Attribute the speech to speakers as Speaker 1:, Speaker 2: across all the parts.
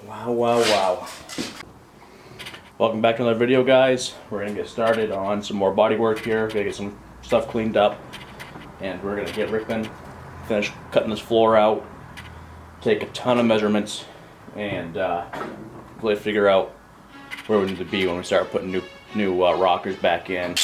Speaker 1: Wow. Welcome back to another video, guys. We're gonna get started on some more body work here. Gonna get some stuff cleaned up, and we're gonna get ripping, finish cutting this floor out, take a ton of measurements, and really figure out where we need to be when we start putting new rockers back in.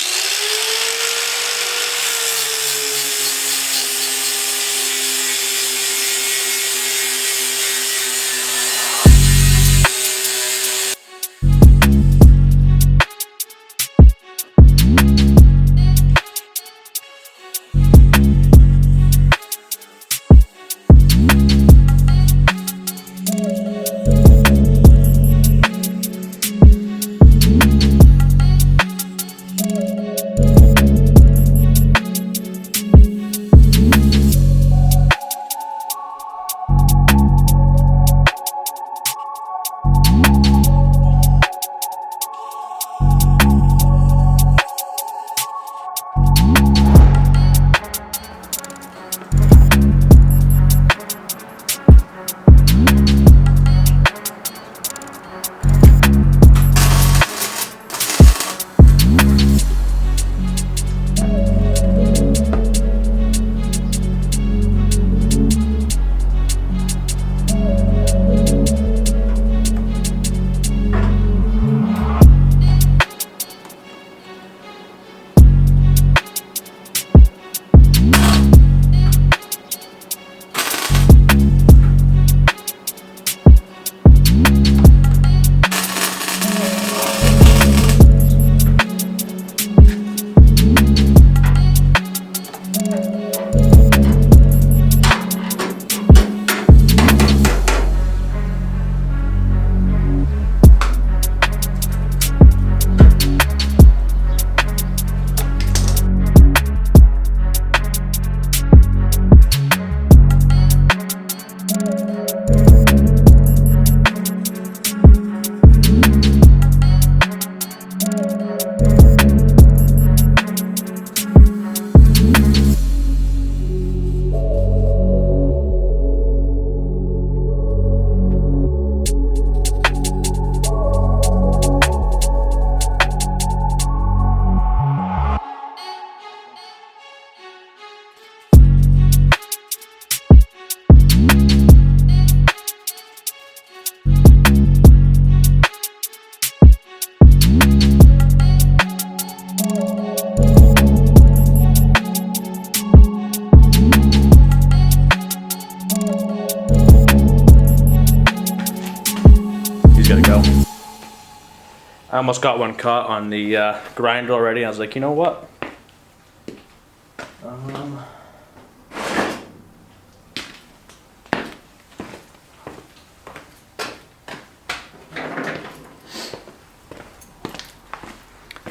Speaker 1: I almost got one caught on the grinder already. I was like, you know what?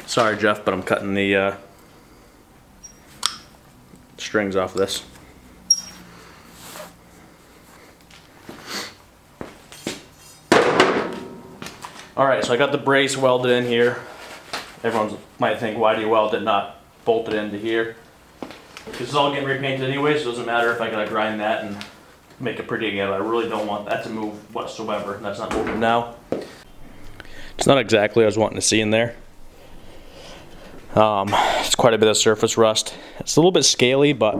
Speaker 1: Sorry, Jeff, but I'm cutting the strings off this. Alright, so I got the brace welded in here. Everyone might think, why do you weld it, not bolt it into here? This is all getting repainted anyway, so it doesn't matter if I gotta grind that and make it pretty again. I really don't want that to move whatsoever. That's not moving now. It's not exactly what I was wanting to see in there. It's quite a bit of surface rust. It's a little bit scaly, but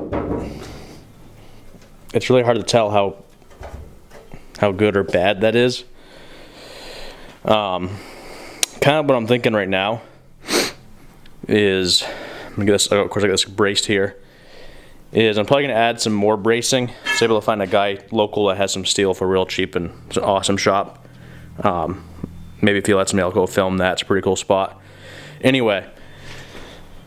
Speaker 1: it's really hard to tell how good or bad that is. Kind of what I'm thinking right now is, I'm gonna get this, of course I got this braced here, is I'm probably gonna add some more bracing. I was able to find a guy local that has some steel for real cheap, and it's an awesome shop. Maybe if he lets me, I'll go film that. It's a pretty cool spot. Anyway,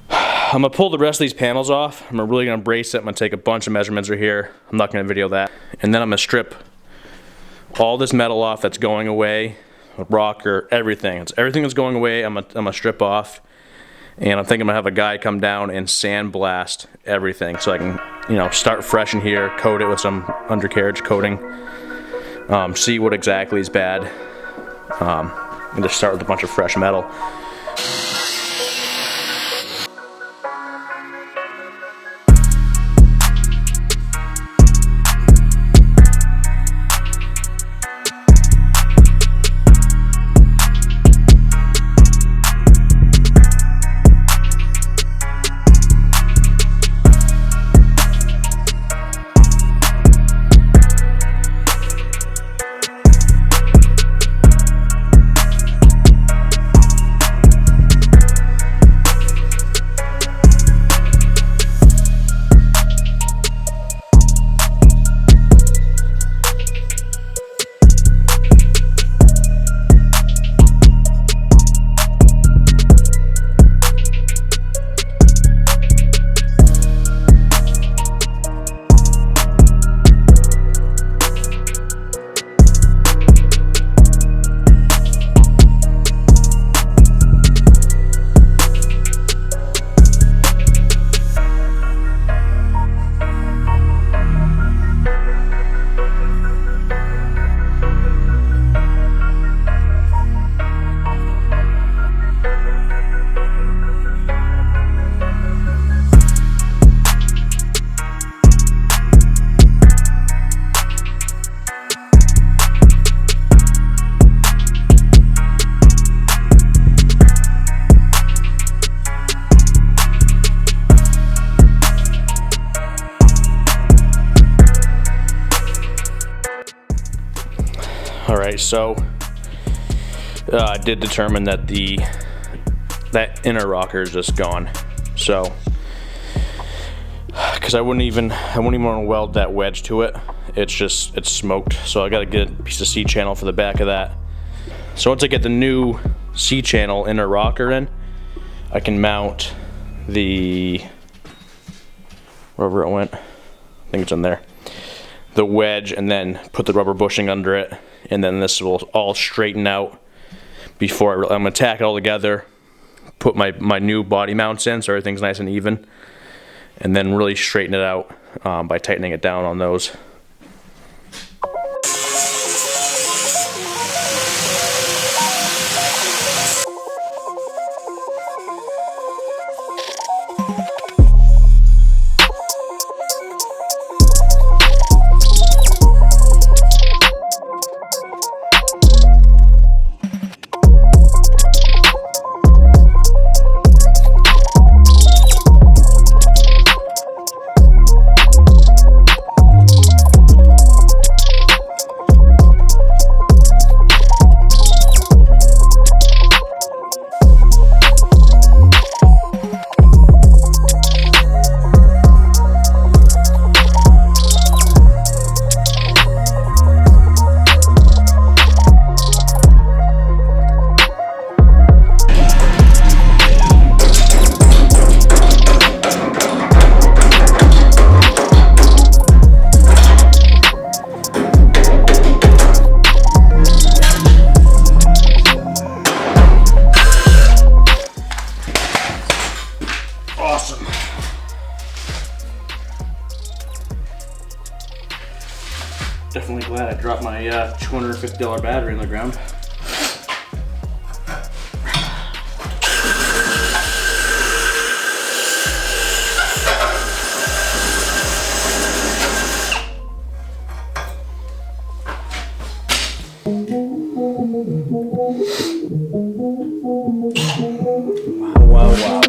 Speaker 1: I'm gonna pull the rest of these panels off. I'm really gonna brace it. I'm gonna take a bunch of measurements right here. I'm not gonna video that. And then I'm gonna strip all this metal off that's going away, rocker, everything. Everything that's going away, I'm gonna strip off. And I'm thinking I'm gonna have a guy come down and sandblast everything so I can, you know, start fresh in here, coat it with some undercarriage coating, see what exactly is bad, and just start with a bunch of fresh metal. Alright, so I did determine that that inner rocker is just gone. So, because I wouldn't even want to weld that wedge to it. It's smoked. So I got to get a piece of C-channel for the back of that. So once I get the new C-channel inner rocker in, I can mount the, wherever it went, I think it's in there, the wedge, and then put the rubber bushing under it, and then this will all straighten out before I'm gonna tack it all together, put my new body mounts in so everything's nice and even, and then really straighten it out by tightening it down on those. Awesome. Definitely glad I dropped my $250 battery on the ground. Wow.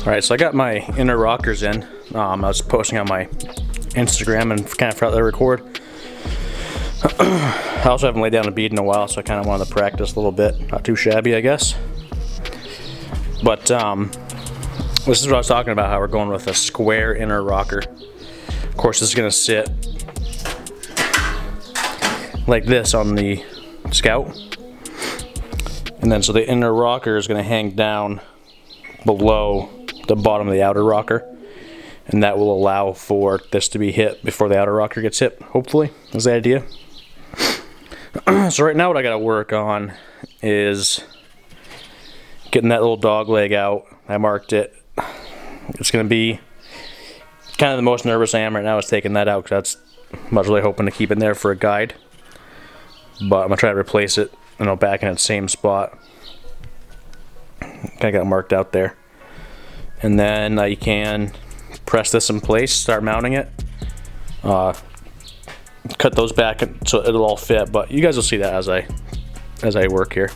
Speaker 1: Alright, so I got my inner rockers in. I was posting on my Instagram and kind of forgot to record. I also haven't laid down a bead in a while, so I kind of wanted to practice a little bit. Not too shabby, I guess. But this is what I was talking about, how we're going with a square inner rocker. Of course, this is going to sit like this on the Scout. And then so the inner rocker is going to hang down below the bottom of the outer rocker, and that will allow for this to be hit before the outer rocker gets hit, hopefully, is the idea. So right now what I gotta work on is getting that little dog leg out. I marked it. It's gonna be kind of the most nervous I am right now is taking that out, because I was really hoping to keep it there for a guide, but I'm gonna try to replace it, back in its same spot. Kind of got it marked out there. And then you can press this in place, start mounting it. Cut those back so it'll all fit, but you guys will see that as I work here.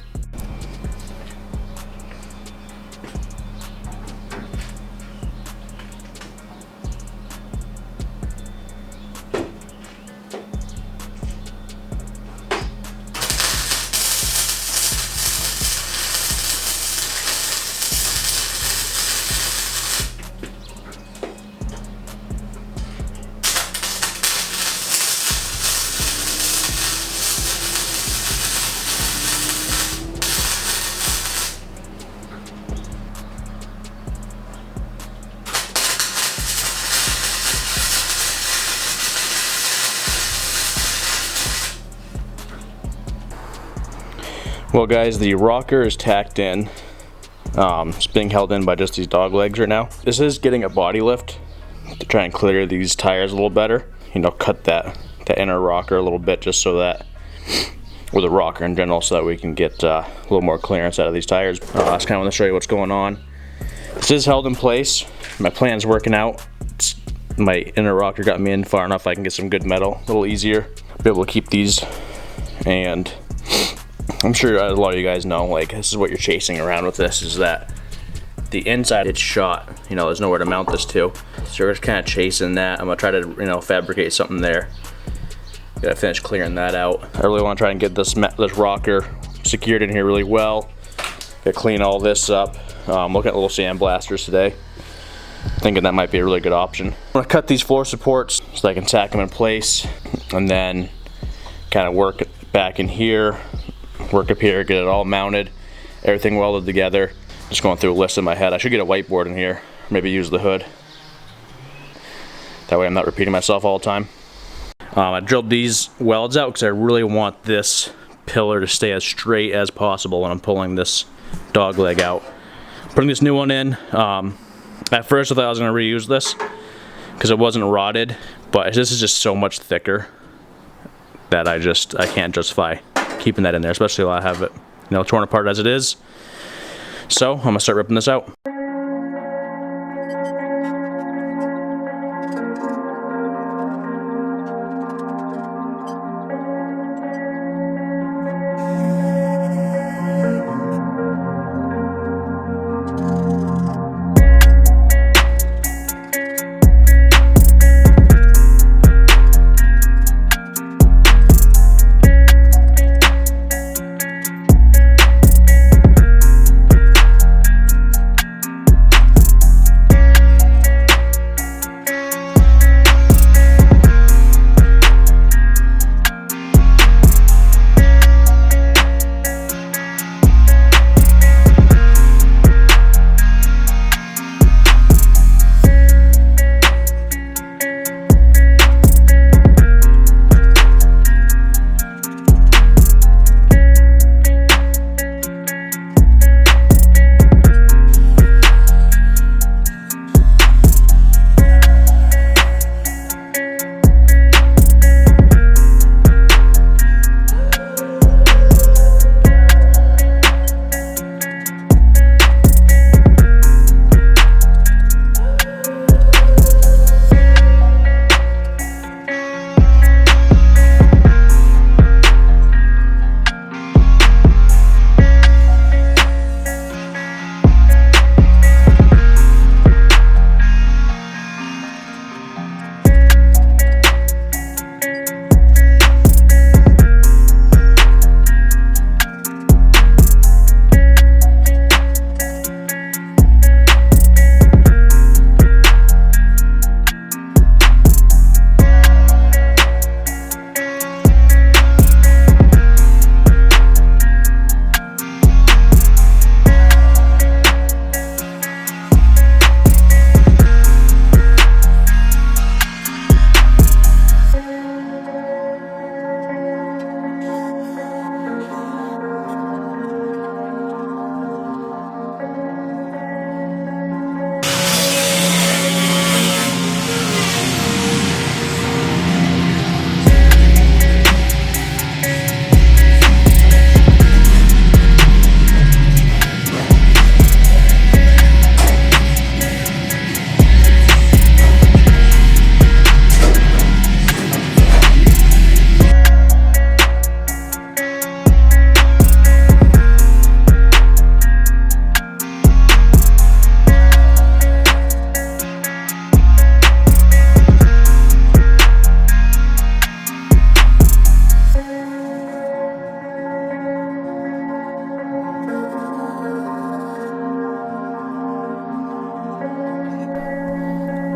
Speaker 1: Well guys, the rocker is tacked in. It's being held in by just these dog legs right now. This is getting a body lift to try and clear these tires a little better. Cut that the inner rocker a little bit, just so that, or the rocker in general, so that we can get a little more clearance out of these tires. I just kind of want to show you what's going on. This is held in place. My plan's working out. My inner rocker got me in far enough I can get some good metal, a little easier. Be able to keep these, and I'm sure a lot of you guys know, like, this is what you're chasing around with this, is that the inside it's shot, you know, there's nowhere to mount this to. So we're just kind of chasing that. I'm gonna try to, you know, fabricate something there. Gotta finish clearing that out. I really want to try and get this rocker secured in here really well. Gotta clean all this up. Looking at little sandblasters today. Thinking that might be a really good option. I'm gonna cut these floor supports so I can tack them in place, and then kind of work back in here, work up here, get it all mounted, everything welded together. Just going through a list in my head. I should get a whiteboard in here, maybe use the hood. That way I'm not repeating myself all the time. I drilled these welds out because I really want this pillar to stay as straight as possible when I'm pulling this dog leg out. Putting this new one in. At first I thought I was going to reuse this because it wasn't rotted, but this is just so much thicker that I can't justify keeping that in there, especially while I have it, you know, torn apart as it is. So I'm gonna start ripping this out.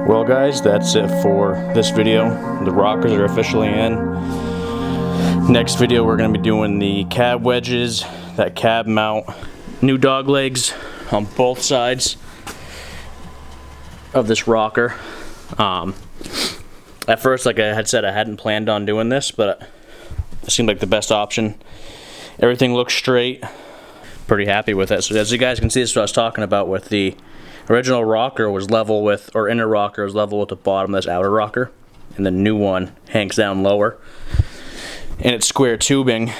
Speaker 1: Well guys, that's it for this video. The rockers are officially in. Next video we're going to be doing the cab wedges, that cab mount, new dog legs on both sides of this rocker. At first, like I had said, I hadn't planned on doing this, but it seemed like the best option. Everything looks straight. Pretty happy with it. So as you guys can see, this is what I was talking about with the original rocker was level with, or inner rocker was level with the bottom of this outer rocker. and the new one hangs down lower. And it's square tubing,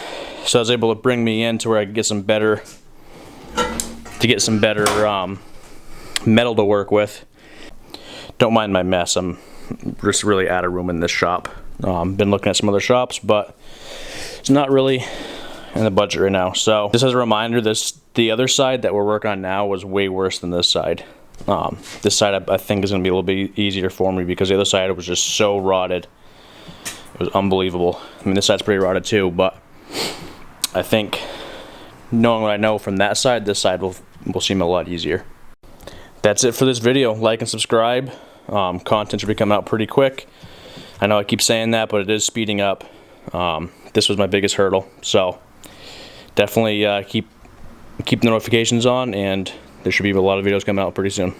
Speaker 1: so I was able to bring me in to where I could get some better, metal to work with. Don't mind my mess. I'm just really out of room in this shop. Been looking at some other shops, but it's not really in the budget right now. So just as a reminder, the other side that we're working on now was way worse than this side. This side I think is going to be a little bit easier for me because the other side was just so rotted. It was unbelievable. I mean, this side's pretty rotted too, but I think knowing what I know from that side, this side will seem a lot easier. That's it for this video. Like and subscribe. Content should be coming out pretty quick. I know I keep saying that, but it is speeding up. This was my biggest hurdle, so definitely keep the notifications on, and there should be a lot of videos coming out pretty soon.